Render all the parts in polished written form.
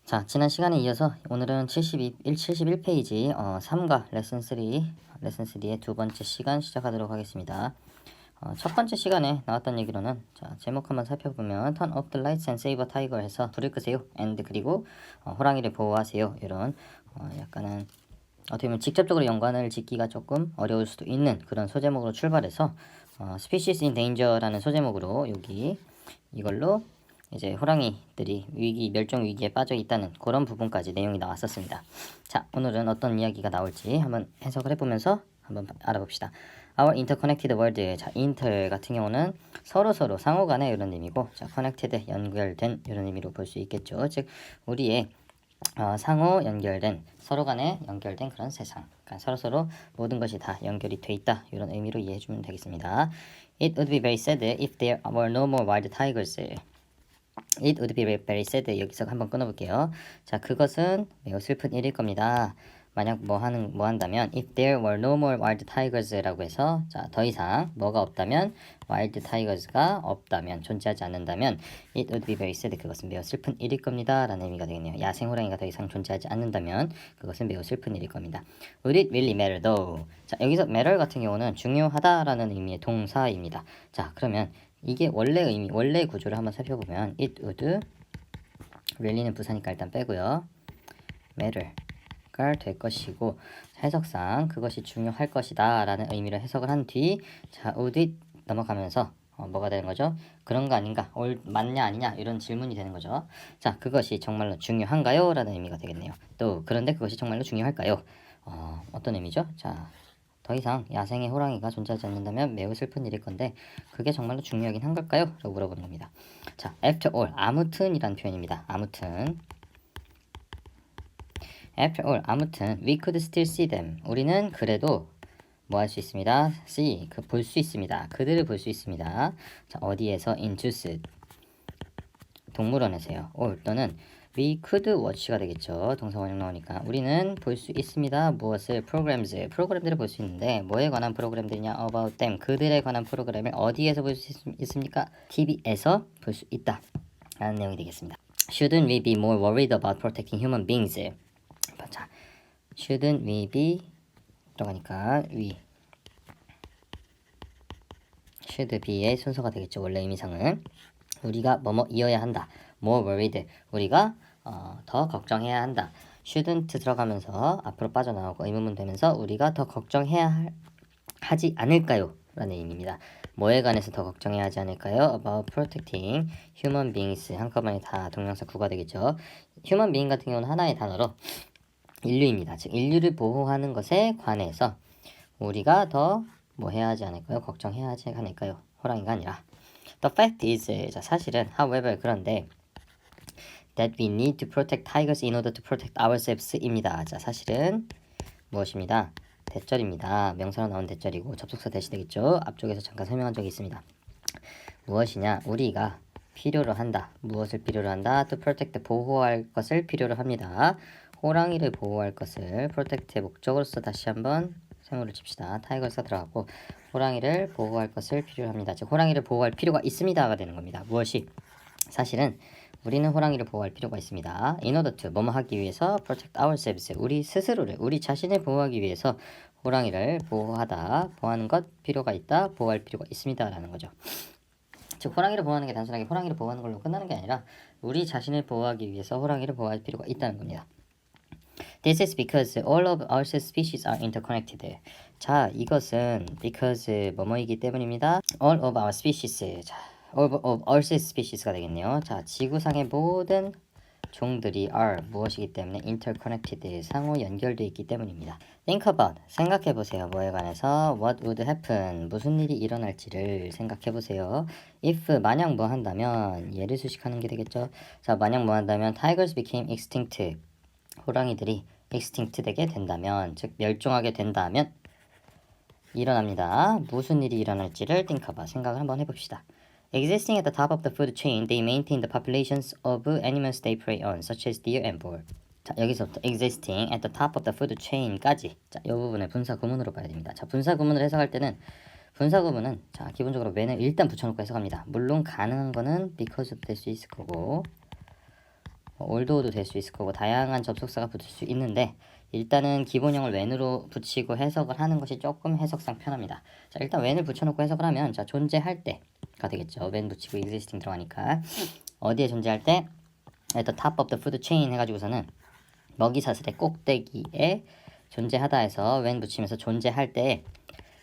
자, 지난 시간에 이어서 오늘은 71페이지 3과 레슨 3의 두 번째 시간 시작하도록 하겠습니다. 첫 번째 시간에 나왔던 얘기로는 자, 제목 한번 살펴보면 Turn off the lights and save a tiger 해서 불을 끄세요. and 그리고 호랑이를 보호하세요. 이런 약간은 어떻게 보면 직접적으로 연관을 짓기가 조금 어려울 수도 있는 그런 소제목으로 출발해서 Species in Danger라는 소제목으로 여기 이걸로 이제 호랑이들이 멸종 위기에 빠져 있다는 그런 부분까지 내용이 나왔었습니다. 자, 오늘은 어떤 이야기가 나올지 한번 해석을 해보면서 한번 알아봅시다. Our interconnected world. 자, inter 같은 경우는 서로 상호 간의 이런 의미고, 자, connected 연결된 이런 의미로 볼 수 있겠죠. 즉, 우리의 상호 연결된 서로 간에 연결된 그런 세상. 그러니까 서로 모든 것이 다 연결이 돼 있다 이런 의미로 이해해 주면 되겠습니다. It would be very sad if there were no more wild tigers. It would be very sad. 여기서 한번 끊어볼게요. 자, 그것은 매우 슬픈 일일 겁니다. 만약 뭐 한다면 if there were no more wild tigers라고 해서 자, 더 이상 뭐가 없다면 wild tigers가 없다면 존재하지 않는다면 it would be very sad. 그것은 매우 슬픈 일일 겁니다. 라는 의미가 되겠네요. 야생 호랑이가 더 이상 존재하지 않는다면 그것은 매우 슬픈 일일 겁니다. Would it really matter though? 자, 여기서 matter 같은 경우는 중요하다라는 의미의 동사입니다. 자, 그러면 이게 원래 의미, 원래 구조를 한번 살펴보면 it would really는 부사니까 일단 빼고요. matter가 될 것이고 해석상 그것이 중요할 것이다 라는 의미로 해석을 한 뒤 자, would it 넘어가면서 뭐가 되는 거죠? 그런 거 아닌가? 맞냐 아니냐? 이런 질문이 되는 거죠. 자, 그것이 정말로 중요한가요? 라는 의미가 되겠네요. 또 그런데 그것이 정말로 중요할까요? 어떤 의미죠? 자, 더 이상 야생의 호랑이가 존재하지 않는다면 매우 슬픈 일일 건데 그게 정말로 중요하긴 한 걸까요? 라고 물어보는 겁니다. 자, after all, 아무튼이란 표현입니다. 아무튼 after all, 아무튼 we could still see them. 우리는 그래도 뭐 할 수 있습니다. see, 볼 수 있습니다. 그들을 볼 수 있습니다. 자, 어디에서? in zoos, 동물원에서요. or 또는 we could watch가 되겠죠. 동사 원형 나오니까 우리는 볼 수 있습니다. 무엇을? 프로그램들을 볼 수 있는데 뭐에 관한 프로그램들이냐? about them, 그들에 관한 프로그램을 어디에서 볼 수 있습니까? TV에서 볼 수 있다 라는 내용이 되겠습니다. Shouldn't we be more worried about protecting human beings? 자, shouldn't we be 들어가니까 we should be의 순서가 되겠죠. 원래 의미상은 우리가 뭐뭐이어야 한다. more worried, 우리가 더 걱정해야 한다. shouldn't 들어가면서 앞으로 빠져나오고 의문문 되면서 우리가 더 걱정해야 하지 않을까요? 라는 의미입니다. 뭐에 관해서 더 걱정해야 하지 않을까요? about protecting human beings. 한꺼번에 다 동명사 구가 되겠죠. human being 같은 경우는 하나의 단어로 인류입니다. 즉 인류를 보호하는 것에 관해서 우리가 더 뭐 해야 하지 않을까요? 걱정해야 하지 않을까요? 호랑이가 아니라 The fact is, 자, 사실은 however 그런데 that we need to protect tigers in order to protect ourselves 입니다. 자, 사실은 무엇입니다? 대절입니다. 명사로 나온 대절이고 접속사 대시 되겠죠. 앞쪽에서 잠깐 설명한 적이 있습니다. 무엇이냐? 우리가 필요로 한다. 무엇을 필요로 한다? to protect, 보호할 것을 필요로 합니다. 호랑이를 보호할 것을 protect의 목적으로서 다시 한번 세모를 칩시다. 타이거스가 들어가고 호랑이를 보호할 것을 필요로 합니다. 즉 호랑이를 보호할 필요가 있습니다가 되는 겁니다. 무엇이? 사실은 우리는 호랑이를 보호할 필요가 있습니다. In order to, 뭐뭐 하기 위해서 protect ourselves, 우리 스스로를, 우리 자신을 보호하기 위해서 호랑이를 보호하는 것 필요가 있다, 보호할 필요가 있습니다 라는 거죠. 즉 호랑이를 보호하는 게 단순하게 호랑이를 보호하는 걸로 끝나는 게 아니라 우리 자신을 보호하기 위해서 호랑이를 보호할 필요가 있다는 겁니다. This is because all of our species are interconnected. 자, 이것은 because 뭐뭐이기 때문입니다. All of our species. 자, all of our species가 되겠네요. 자, 지구상의 모든 종들이 are 무엇이기 때문에 interconnected, 상호 연결되어 있기 때문입니다. Think about, 생각해보세요. 뭐에 관해서 what would happen, 무슨 일이 일어날지를 생각해보세요. if, 만약 뭐 한다면, 예를 수식하는 게 되겠죠. 자, 만약 뭐 한다면 tigers became extinct, 호랑이들이 extinct 되게 된다면, 즉 멸종하게 된다면 일어납니다. 무슨 일이 일어날지를 think about, 생각을 한번 해봅시다. Existing at the top of the food chain, they maintain the populations of animals they prey on, such as deer and boar. 자, 여기서부터 existing at the top of the food chain까지, 자, 이 부분을 분사 구문으로 봐야 됩니다. 자, 분사 구문을 해석할 때는 분사 구문은 자, 기본적으로 when을 일단 붙여놓고 해석합니다. 물론 가능한 거는 because 될 수 있을 거고 올드도 될 수 있을 거고 다양한 접속사가 붙을 수 있는데 일단은 기본형을 when으로 붙이고 해석을 하는 것이 조금 해석상 편합니다. 자, 일단 when을 붙여놓고 해석을 하면 자, 존재할 때가 되겠죠. when 붙이고 existing 들어가니까 어디에 존재할 때 at the top of the food chain 해가지고서는 먹이 사슬의 꼭대기에 존재하다 해서 when 붙이면서 존재할 때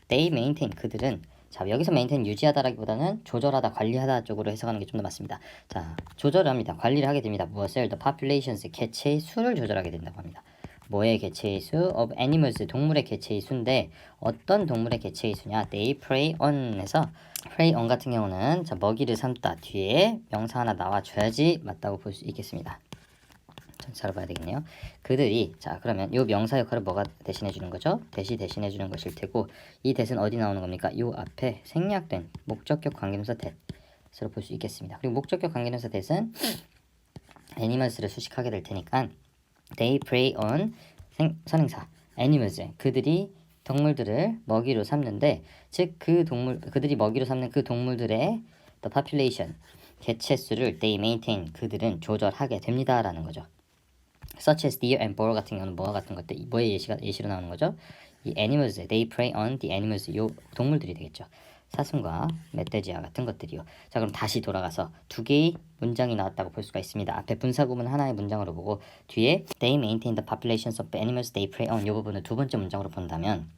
they maintain 그들은 자 여기서 maintain 유지하다라기보다는 조절하다 관리하다 쪽으로 해석하는 게 좀 더 맞습니다. 자 조절을 합니다. 관리를 하게 됩니다. 무엇을? the populations 개체의 수를 조절하게 된다고 합니다. 뭐의 개체의 수? of animals 동물의 개체의 수인데 어떤 동물의 개체의 수냐? they prey on에서 prey on 같은 경우는 자 먹이를 삼다 뒤에 명사 하나 나와줘야지 맞다고 볼 수 있겠습니다. 전치사로 봐야 되겠네요. 그들이 자 그러면 이 명사 역할을 뭐가 대신해 주는 거죠? 대시 대신해 주는 것일 테고 이 대신 어디 나오는 겁니까? 이 앞에 생략된 목적격 관계동사 that으로 볼 수 있겠습니다. 그리고 목적격 관계동사 that은 animals를 수식하게 될 테니까 they prey on 선행사 animals 그들이 동물들을 먹이로 삼는데 즉 그 동물 그들이 먹이로 삼는 그 동물들의 the population 개체수를 they maintain 그들은 조절하게 됩니다라는 거죠. such as deer and boar 같은 경우는 뭐와 같은 것들 뭐의 예시로 나오는 거죠? 이 animals, they prey on the animals 요 동물들이 되겠죠. 사슴과 멧돼지와 같은 것들이요. 자 그럼 다시 돌아가서 두 개의 문장이 나왔다고 볼 수가 있습니다. 앞에 분사구문 하나의 문장으로 보고 뒤에 they maintain the populations of animals they prey on 이 부분을 두 번째 문장으로 본다면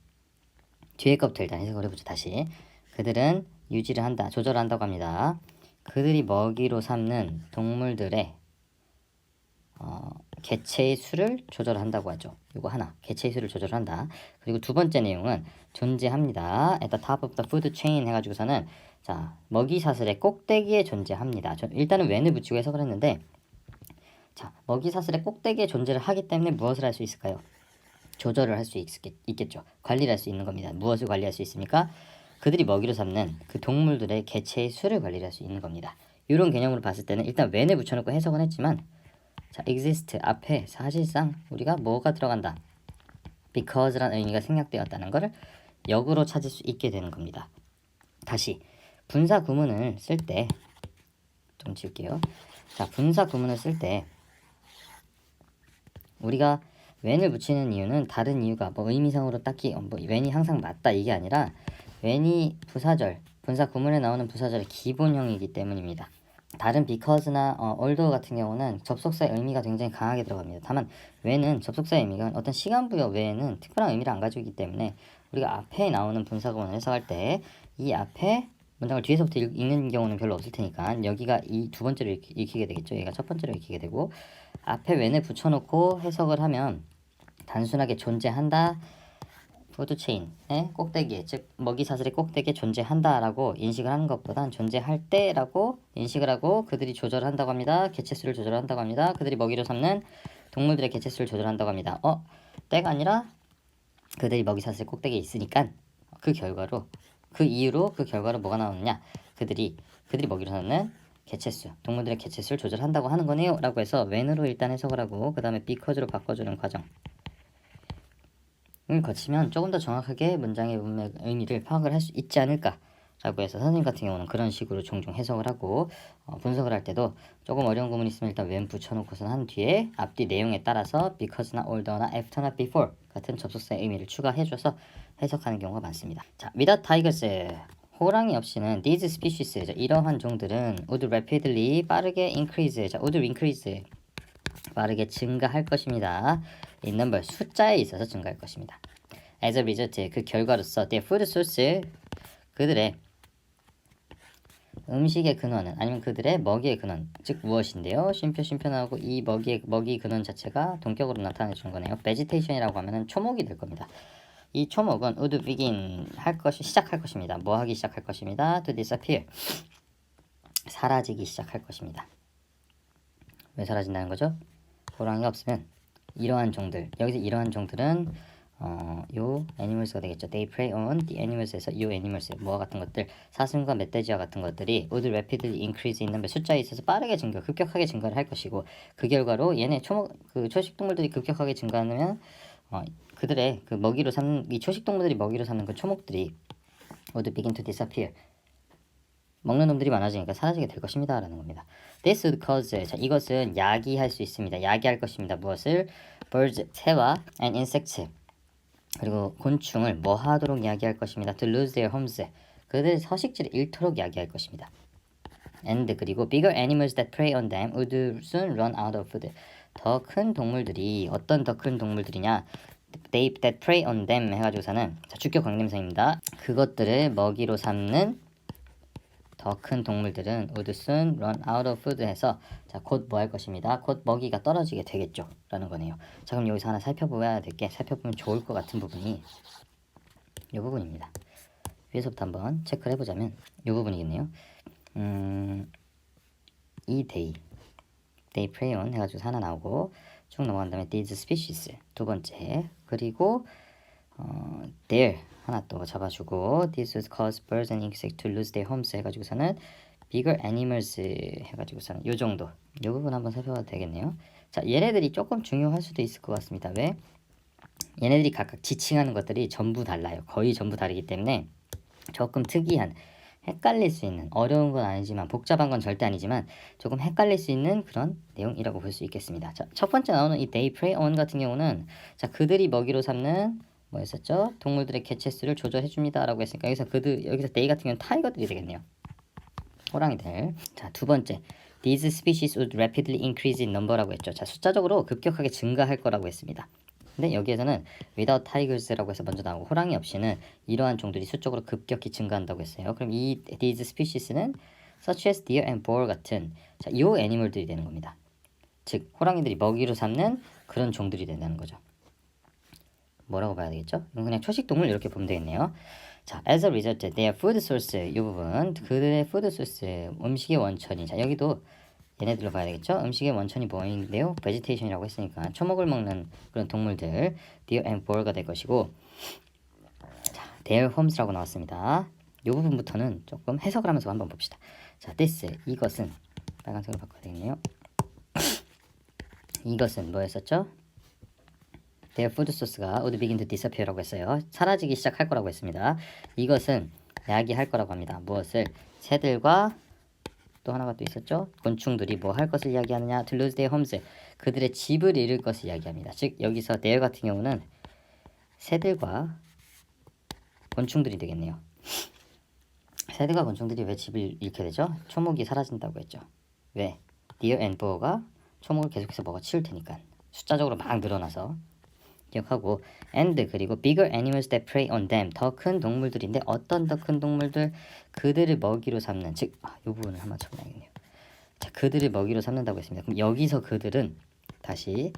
뒤에 것부터 일단 해석을 해보죠. 다시 그들은 유지를 한다, 조절한다고 합니다. 그들이 먹이로 삼는 동물들의 개체의 수를 조절한다고 하죠. 이거 하나, 개체의 수를 조절한다. 그리고 두 번째 내용은 존재합니다. at the top of the food chain 해가지고서는 자 먹이 사슬의 꼭대기에 존재합니다. 일단은 when을 붙이고 해석을 했는데 자 먹이 사슬의 꼭대기에 존재를 하기 때문에 무엇을 할 수 있을까요? 조절을 할 수 있겠죠. 관리를 할 수 있는 겁니다. 무엇을 관리할 수 있습니까? 그들이 먹이로 삼는 그 동물들의 개체의 수를 관리할 수 있는 겁니다. 이런 개념으로 봤을 때는 일단 when을 붙여놓고 해석은 했지만 자, exist 앞에 사실상 우리가 뭐가 들어간다? because라는 의미가 생략되었다는 것을 역으로 찾을 수 있게 되는 겁니다. 다시 분사 구문을 쓸 때 좀 지울게요. 자, 분사 구문을 쓸 때 우리가 when을 붙이는 이유는 다른 이유가 뭐 의미상으로 딱히 뭐 when이 항상 맞다 이게 아니라 when이 부사절, 분사 구문에 나오는 부사절의 기본형이기 때문입니다. 다른 because나 although 같은 경우는 접속사의 의미가 굉장히 강하게 들어갑니다. 다만 when은 접속사의 의미가 어떤 시간부여 외에는 특별한 의미를 안 가지고 있기 때문에 우리가 앞에 나오는 분사구문을 해석할 때 이 앞에 문장을 뒤에서부터 읽는 경우는 별로 없을 테니까 여기가 이 두 번째로 읽히게 되겠죠. 얘가 첫 번째로 읽히게 되고 앞에 when을 붙여놓고 해석을 하면 단순하게 존재한다 푸드체인의 꼭대기에 즉 먹이 사슬의 꼭대기에 존재한다라고 인식을 하는 것보단 존재할 때라고 인식을 하고 그들이 조절한다고 합니다. 개체수를 조절한다고 합니다. 그들이 먹이로 삼는 동물들의 개체수를 조절한다고 합니다. 때가 아니라 그들이 먹이 사슬 꼭대기에 있으니까 그 이유로 그 결과로 뭐가 나오느냐 그들이 먹이로 삼는 개체수 동물들의 개체수를 조절한다고 하는 거네요 라고 해서 when으로 일단 해석을 하고 그 다음에 because로 바꿔주는 과정 거치면 조금 더 정확하게 문장의 문맥 의미를 파악을 할 수 있지 않을까라고 해서 선생님 같은 경우는 그런 식으로 종종 해석을 하고 분석을 할 때도 조금 어려운 구문이 있으면 일단 when 붙여놓고선 한 뒤에 앞뒤 내용에 따라서 because나 older나 after나 before 같은 접속사의 의미를 추가해줘서 해석하는 경우가 많습니다. 자, without tigers 호랑이 없이는 these species 이러한 종들은 would rapidly 빠르게 increase would increase 빠르게 증가할 것입니다. in number 숫자에 있어서 증가할 것입니다. as a result 그 결과로서 their food source 그들의 음식의 근원은 아니면 그들의 먹이의 근원 즉 무엇인데요? 쉼표 나오고 이 먹이 근원 자체가 동격으로 나타내 주는 거네요. vegetation이라고 하면은 초목이 될 겁니다. 이 초목은 would begin 시작할 것입니다. 뭐 하기 시작할 것입니다. to disappear 사라지기 시작할 것입니다. 왜 사라진다는 거죠? 호랑이가 없으면 이러한 종들 여기서 이러한 종들은 요 animals가 되겠죠. They prey on the animals에서 요 animals 뭐와 같은 것들 사슴과 멧돼지와 같은 것들이 would rapidly increase in number 숫자에 있어서 빠르게 급격하게 증가를 할 것이고 그 결과로 얘네 초식 동물들이 급격하게 증가하면 그들의 그 먹이로 삼는 이 초식 동물들이 먹이로 삼는 그 초목들이 would begin to disappear 먹는 놈들이 많아지니까 사라지게 될 것입니다 라는 겁니다. This would cause, 자, 이것은 야기할 수 있습니다. 야기할 것입니다. 무엇을? Birds, 새와 and insects, 그리고 곤충을 뭐 하도록 야기할 것입니다. To lose their homes, 그들의 서식지를 잃도록 야기할 것입니다. And 그리고 bigger animals that prey on them would soon run out of food. 더 큰 동물들이, 어떤 더 큰 동물들이냐? They that prey on them 해가지고서는, 자, 주격 관계대명사입니다. 그것들을 먹이로 삼는 더 큰 동물들은 would soon run out of food 해서, 자, 곧 뭐 할 것입니다. 곧 먹이가 떨어지게 되겠죠 라는 거네요. 자, 그럼 여기서 하나 살펴보면 좋을 것 같은 부분이 이 부분입니다. 위에서부터 한번 체크를 해보자면 이 부분이겠네요. 이 they prey on 해가지고 하나 나오고 쭉 넘어간 다음에 these species 두 번째, 그리고 there 하나 또 잡아주고 this would cause birds and insects to lose their homes 해가지고서는 bigger animals 해가지고서는 요 정도, 요 부분 한번 살펴봐도 되겠네요. 자, 얘네들이 조금 중요할 수도 있을 것 같습니다. 왜? 얘네들이 각각 지칭하는 것들이 전부 달라요. 거의 전부 다르기 때문에 조금 특이한, 헷갈릴 수 있는, 어려운 건 아니지만 복잡한 건 절대 아니지만 조금 헷갈릴 수 있는 그런 내용이라고 볼 수 있겠습니다. 자, 첫 번째 나오는 이 they prey on 같은 경우는, 자, 그들이 먹이로 삼는 뭐였었죠? 동물들의 개체수를 조절해 줍니다 라고 했으니까 여기서 they 같은 경우는 타이거들이 되겠네요. 호랑이들. 자, 두 번째 these species would rapidly increase in number라고 했죠. 자, 숫자적으로 급격하게 증가할 거라고 했습니다. 근데 여기에서는 without tigers라고 해서 먼저 나오고 호랑이 없이는 이러한 종들이 수적으로 급격히 증가한다고 했어요. 그럼 이 these species는 such as deer and boar 같은, 자, 이 애니멀들이 되는 겁니다. 즉 호랑이들이 먹이로 삼는 그런 종들이 된다는 거죠. 뭐라고 봐야 되겠죠? 이건 그냥 초식동물 이렇게 보면 되겠네요. 자, as a result, their food source, 이 부분 그들의 food source, 음식의 원천이, 자, 여기도 얘네들로 봐야 되겠죠? 음식의 원천이 뭐인데요? vegetation이라고 했으니까 초목을 먹는 그런 동물들, deer and boar가 될 것이고, 자, their homes라고 나왔습니다. 이 부분부터는 조금 해석을 하면서 한번 봅시다. 자, this, 이것은 빨간색으로 바꿔야 되겠네요. 이것은 뭐였었죠? Their food source가 would begin to disappear라고 했어요. 사라지기 시작할 거라고 했습니다. 이것은 야기할 거라고 합니다. 무엇을? 새들과 또 하나가 또 있었죠. 곤충들이 뭐 할 것을 이야기하느냐? To lose their homes, 그들의 집을 잃을 것을 이야기합니다. 즉 여기서 their 같은 경우는 새들과 곤충들이 되겠네요. 새들과 곤충들이 왜 집을 잃게 되죠? 초목이 사라진다고 했죠. 왜? deer and boar가 초목을 계속해서 먹어 치울 테니까, 숫자적으로 막 늘어나서. 기억하고, and 그리고 bigger animals that prey on them, 더 큰 동물들인데 어떤 더 큰 동물들? 그들을 먹이로 삼는, 즉 이 부분을 한번 쳐봐야겠네요. 자, 그들을 먹이로 삼는다고 했습니다. 그럼 여기서 그들은 다시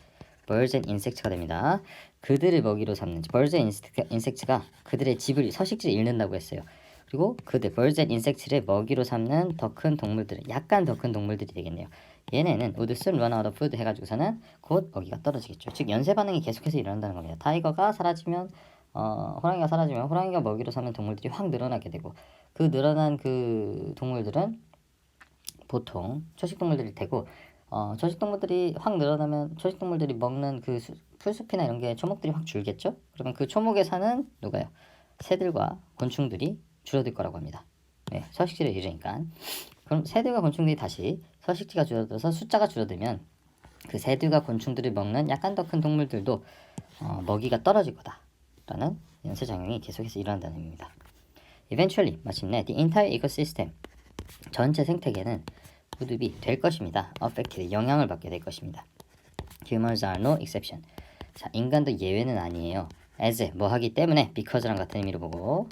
birds and insects가 됩니다. 그들을 먹이로 삼는, birds and insects가 그들의 집을, 서식지를 잃는다고 했어요. 그리고 그들 birds and insects를 먹이로 삼는 더 큰 동물들은, 약간 더 큰 동물들이 되겠네요. 얘네는 would soon run out of food 해가지고서는 곧 먹이가 떨어지겠죠. 즉 연쇄 반응이 계속해서 일어난다는 겁니다. 타이거가 사라지면, 호랑이가 사라지면 호랑이가 먹이로 삼는 동물들이 확 늘어나게 되고, 그 늘어난 그 동물들은 보통 초식동물들이 되고, 초식동물들이 확 늘어나면 초식동물들이 먹는 그 풀숲이나 이런 게, 초목들이 확 줄겠죠. 그러면 그 초목에 사는 누가요? 새들과 곤충들이 줄어들 거라고 합니다. 네, 서식지를 잃으니까. 그럼 새들과 곤충들이 다시 서식지가 줄어들어서 숫자가 줄어들면 그 새들과 곤충들을 먹는 약간 더 큰 동물들도 먹이가 떨어질 거다라는 연쇄작용이 계속해서 일어난다는 의미입니다. Eventually, 마침내 the entire ecosystem, 전체 생태계는 would be 될 것입니다. affected, 영향을 받게 될 것입니다. Humans are no exception. 자, 인간도 예외는 아니에요. as, 뭐 하기 때문에, because랑 같은 의미로 보고,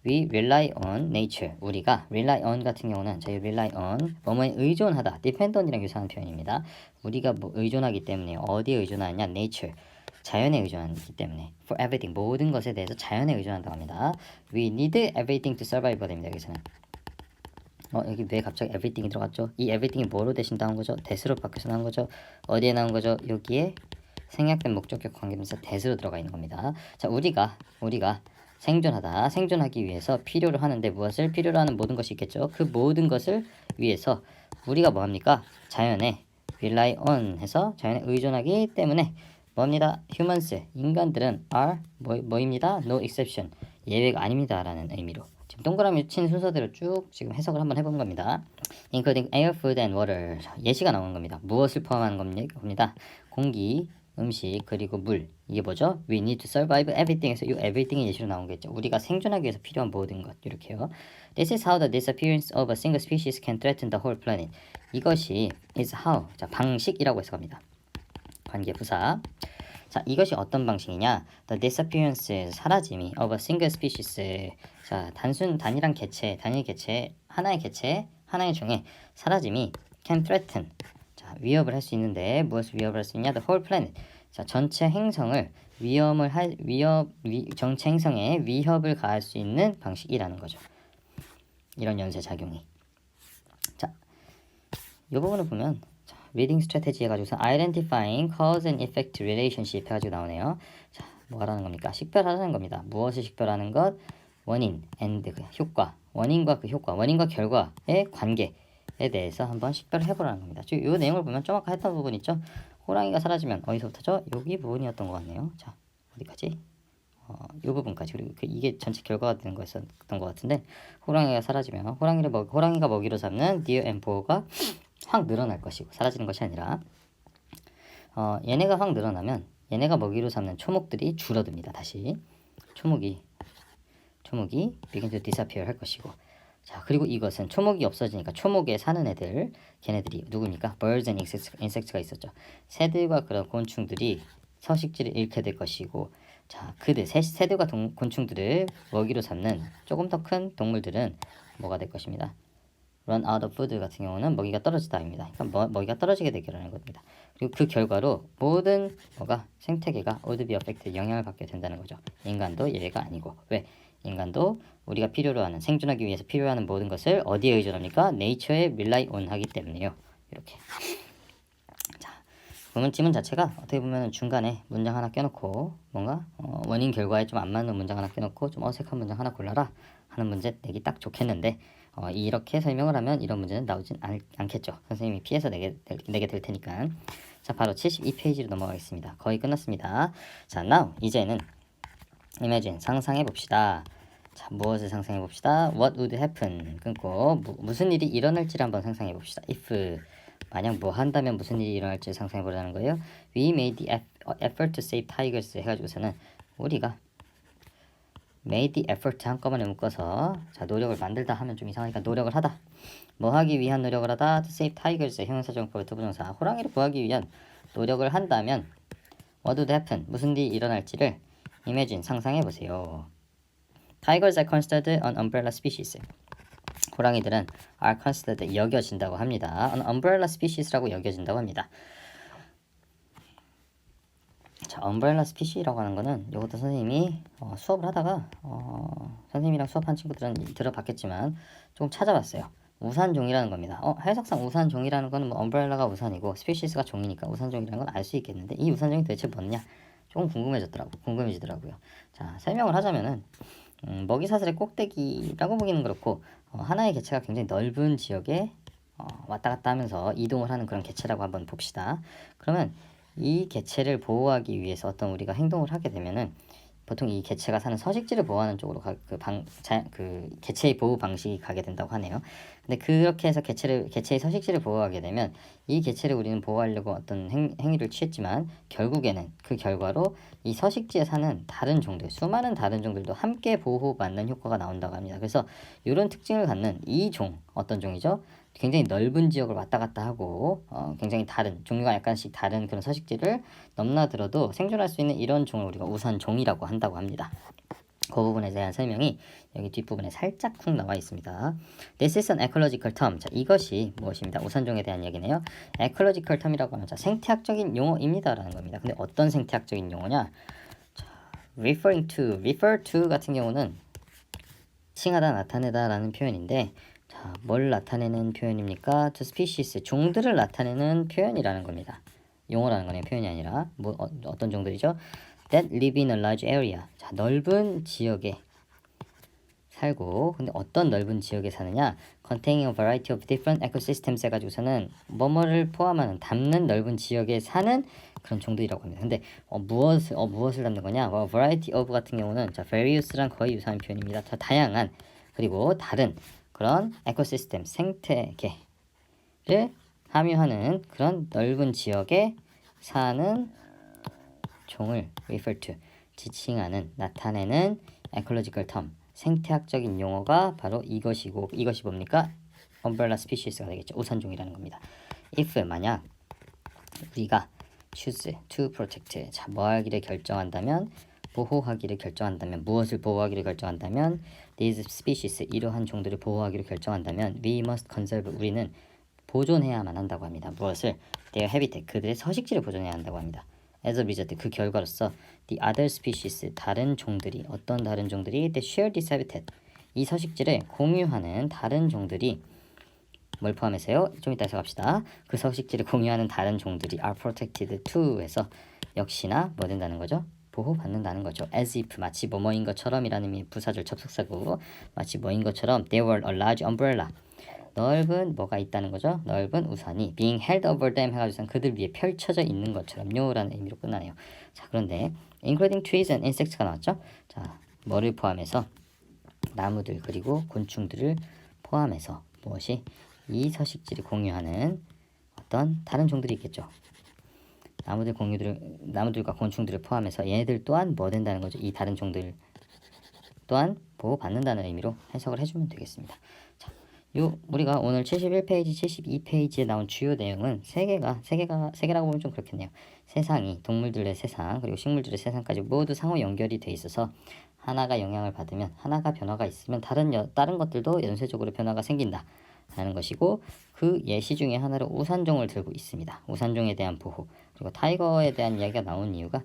we rely on nature, 우리가 rely on 같은 경우는 저희 rely on 뭐뭐에 의존하다, depend on이랑 유사한 표현입니다. 우리가 뭐 의존하기 때문에, 어디에 의존하느냐? nature, 자연에 의존하기 때문에. for everything, 모든 것에 대해서 자연에 의존한다고 합니다. we need everything to survive가 됩니다. 여기서는 여기 왜 갑자기 everything이 들어갔죠? 이 everything이 뭐로 대신 나온 거죠? that으로 바뀌어서 나온 거죠? 어디에 나온 거죠? 여기에 생략된 목적격 관계면서 that으로 들어가 있는 겁니다. 자, 우리가 생존하기 위해서 필요로 하는데, 무엇을 필요로 하는 모든 것이 있겠죠. 그 모든 것을 위해서 우리가 뭐합니까? 자연에 rely on 해서 자연에 의존하기 때문에 뭐합니다? humans, 인간들은 are 뭐입니다? no exception, 예외가 아닙니다 라는 의미로 지금 동그라미 친 순서대로 쭉 지금 해석을 한번 해본 겁니다. including air, food and water. 자, 예시가 나오는 겁니다. 무엇을 포함하는 겁니다. 공기, 음식, 그리고 물. 이게 뭐죠? We need to survive everything에서 이 everything이 예시로 나온 거겠죠. 우리가 생존하기 위해서 필요한 모든 것. 이렇게요. This is how the disappearance of a single species can threaten the whole planet. 이것이 is how. 자, 방식이라고 해석합니다. 관계 부사. 자, 이것이 어떤 방식이냐? The disappearance, 사라짐이 of a single species. 자, 단일한 개체, 단일 개체, 하나의 종의 사라짐이 can threaten. 자, 위협을 할 수 있는데 무엇을 위협을 할 수 있냐? The whole planet. 자, 전체 행성을 전체 행성에 위협을 가할 수 있는 방식이라는 거죠. 이런 연쇄 작용이. 자, 이 부분을 보면 리딩 스트래테지 해가지고서 identifying cause and effect relationship 해가지고 나오네요. 자, 뭐라는 겁니까? 식별하라는 겁니다. 무엇을 식별하는 것? 원인 and 그 효과, 원인과 그 효과, 원인과 결과의 관계에 대해서 한번 식별을 해보라는 겁니다. 이 내용을 보면 좀 아까 했던 부분 있죠? 호랑이가 사라지면 어디서부터죠? 여기 부분이었던 것 같네요. 자, 어디까지? 이 부분까지. 그리고 이게 전체 결과가 되는 거였던 것 같은데, 호랑이가 사라지면 호랑이가 먹이로 잡는 deer and boar가 확 늘어날 것이고 사라지는 것이 아니라 얘네가 확 늘어나면 얘네가 먹이로 삼는 초목들이 줄어듭니다. 다시 초목이 begin to disappear 할 것이고, 자, 그리고 이것은 초목이 없어지니까 초목에 사는 애들, 걔네들이 누굽니까? birds and insects가 있었죠. 새들과 그런 곤충들이 서식지를 잃게 될 것이고, 자, 새들과 곤충들을 먹이로 삼는 조금 더 큰 동물들은 뭐가 될 것입니다? run out of food 같은 경우는 먹이가 떨어지다입니다. 그러니까 먹이가 떨어지게 되기라는 겁니다. 그리고 그 결과로 모든 생태계가 would be affected, 영향을 받게 된다는 거죠. 인간도 예외가 아니고. 왜? 인간도 우리가 필요로 하는, 생존하기 위해서 필요로 하는 모든 것을 어디에 의존합니까? nature에 rely on 하기 때문이에요. 이렇게. 자, 그러면 지문 자체가 어떻게 보면 중간에 문장 하나 껴놓고 뭔가 원인 결과에 좀 안 맞는 문장 하나 껴놓고 좀 어색한 문장 하나 골라라 하는 문제 내기 딱 좋겠는데, 이렇게 설명을 하면 이런 문제는 나오진 않겠죠. 선생님이 피해서 내게 될 테니까. 자, 바로 72페이지로 넘어가겠습니다. 거의 끝났습니다. 자, now 이제는 imagine, 상상해 봅시다. 자, 무엇을 상상해 봅시다. What would happen? 끊고 무슨 일이 일어날지를 한번 상상해 봅시다. If, 만약 뭐 한다면 무슨 일이 일어날지 상상해 보라는 거예요. We made the effort to save tigers 해가지고서는 우리가 made the effort 한꺼번에 묶어서, 자, 노력을 만들다 하면 좀 이상하니까 노력을 하다. 뭐 하기 위한 노력을 하다. to save tigers, 형용사정법의 투부정사. 호랑이를 구하기 위한 노력을 한다면 what would happen? 무슨 일이 일어날지를 imagine, 상상해 보세요. Tigers are considered an umbrella species. 호랑이들은 are considered, 여겨진다고 합니다. an umbrella species라고 여겨진다고 합니다. 자, umbrella species라고 하는 거는 이것도 선생님이 수업을 하다가 선생님이랑 수업한 친구들은 들어봤겠지만 조금 찾아봤어요. 우산종이라는 겁니다. 해석상 우산종이라는 거는 뭐 umbrella가 우산이고 species가 종이니까 우산종이라는 건 알 수 있겠는데, 이 우산종이 도대체 뭐냐? 조금 궁금해지더라고요. 자, 설명을 하자면은 먹이사슬의 꼭대기라고 보기는 그렇고, 하나의 개체가 굉장히 넓은 지역에 왔다 갔다 하면서 이동을 하는 그런 개체라고 한번 봅시다. 그러면 이 개체를 보호하기 위해서 어떤 우리가 행동을 하게 되면은 보통 이 개체가 사는 서식지를 보호하는 쪽으로 그 개체의 보호 방식이 가게 된다고 하네요. 근데 그렇게 해서 개체의 서식지를 보호하게 되면 이 개체를 우리는 보호하려고 어떤 행위를 취했지만 결국에는 그 결과로 이 서식지에 사는 다른 종들, 수많은 다른 종들도 함께 보호받는 효과가 나온다고 합니다. 그래서 이런 특징을 갖는 이 어떤 종이죠? 굉장히 넓은 지역을 왔다 갔다 하고 굉장히 다른 종류가 약간씩 다른 그런 서식지를 넘나들어도 생존할 수 있는 이런 종을 우리가 우산종이라고 한다고 합니다. 그 부분에 대한 설명이 여기 뒷부분에 살짝 쿵 나와 있습니다. This is an ecological term. 자, 이것이 무엇입니다. 우산종에 대한 얘기네요. ecological term이라고 하면 생태학적인 용어입니다 라는 겁니다. 근데 어떤 생태학적인 용어냐? 자, refer to 같은 경우는 칭하다, 나타내다 라는 표현인데, 자, 뭘 나타내는 표현입니까? to species, 종들을 나타내는 표현이라는 겁니다. 용어라는 거네요. 표현이 아니라. 어떤 종들이죠? that live in a large area. 자, 넓은 지역에 살고, 근데 어떤 넓은 지역에 사느냐? containing a variety of different ecosystems 해가지고서는 뭐뭐를 포함하는, 담는 넓은 지역에 사는 그런 종들이라고 합니다. 근데 무엇을 담는 거냐? variety of 같은 경우는 자, various랑 거의 유사한 표현입니다. 자, 다양한, 그리고 다른 그런 에코시스템 생태계를 함유하는 그런 넓은 지역에 사는 종을 refer to 지칭하는 나타내는 ecological term 생태학적인 용어가 바로 이것이고 이것이 뭡니까? umbrella species가 되겠죠. 우산종이라는 겁니다. if 만약 우리가 choose to protect 자, 뭐 하기를 결정한다면 보호하기를 결정한다면 무엇을 보호하기를 결정한다면 these species 이러한 종들을 보호하기를 결정한다면 we must conserve 우리는 보존해야만 한다고 합니다. 무엇을? their habitat 그들의 서식지를 보존해야 한다고 합니다. as a result 그 결과로서 the other species 다른 종들이 어떤 다른 종들이 they share this habitat 이 서식지를 공유하는 다른 종들이 뭘 포함해서요? 좀 이따 해서 갑시다. 그 서식지를 공유하는 다른 종들이 are protected to 해서 역시나 뭐 된다는 거죠? 보호받는다는 거죠. as if 마치 뭐뭐인 것처럼이라는 의미의 부사절 접속사고 마치 뭐인 것처럼 there were a large umbrella 넓은 뭐가 있다는 거죠. 넓은 우산이 being held over them 해가지고 그들 위에 펼쳐져 있는 것처럼요 라는 의미로 끝나네요. 자 그런데 including trees and insects가 나왔죠. 자 뭐를 포함해서 나무들 그리고 곤충들을 포함해서 무엇이 이 서식지를 공유하는 어떤 다른 종들이 있겠죠. 나무들과 곤충들을 포함해서 얘네들 또한 뭐 된다는 거죠. 이 다른 종들 또한 보호받는다는 의미로 해석을 해주면 되겠습니다. 자, 우리가 오늘 71페이지, 72페이지에 나온 주요 내용은 세 개라고 보면 좀 그렇겠네요. 세상이 동물들의 세상 그리고 식물들의 세상까지 모두 상호 연결이 돼 있어서 하나가 영향을 받으면 하나가 변화가 있으면 다른 것들도 연쇄적으로 변화가 생긴다. 하는 것이고 그 예시 중에 하나로 우산종을 들고 있습니다. 우산종에 대한 보호 그리고 타이거에 대한 이야기가 나온 이유가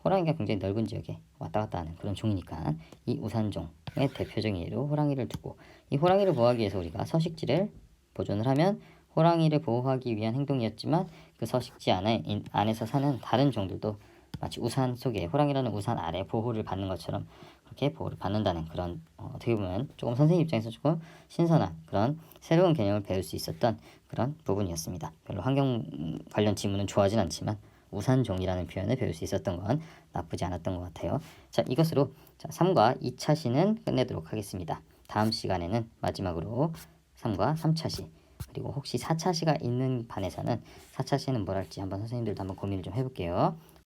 호랑이가 굉장히 넓은 지역에 왔다 갔다 하는 그런 종이니까 이 우산종의 대표적인 예로 호랑이를 두고 이 호랑이를 보호하기 위해서 우리가 서식지를 보존을 하면 호랑이를 보호하기 위한 행동이었지만 그 서식지 안에서 사는 다른 종들도 마치 우산 속에 호랑이라는 우산 아래 보호를 받는 것처럼 그렇게 보호를 받는다는 그런 어떻게 보면 조금 선생님 입장에서 조금 신선한 그런 새로운 개념을 배울 수 있었던 그런 부분이었습니다. 별로 환경 관련 지문은 좋아하진 않지만 우산종이라는 표현을 배울 수 있었던 건 나쁘지 않았던 것 같아요. 자 이것으로 3과 2차 시는 끝내도록 하겠습니다. 다음 시간에는 마지막으로 3과 3차 시 그리고 혹시 4차 시가 있는 반에서는 4차 시는 뭘 할지 한번 선생님들도 한번 고민을 좀 해볼게요.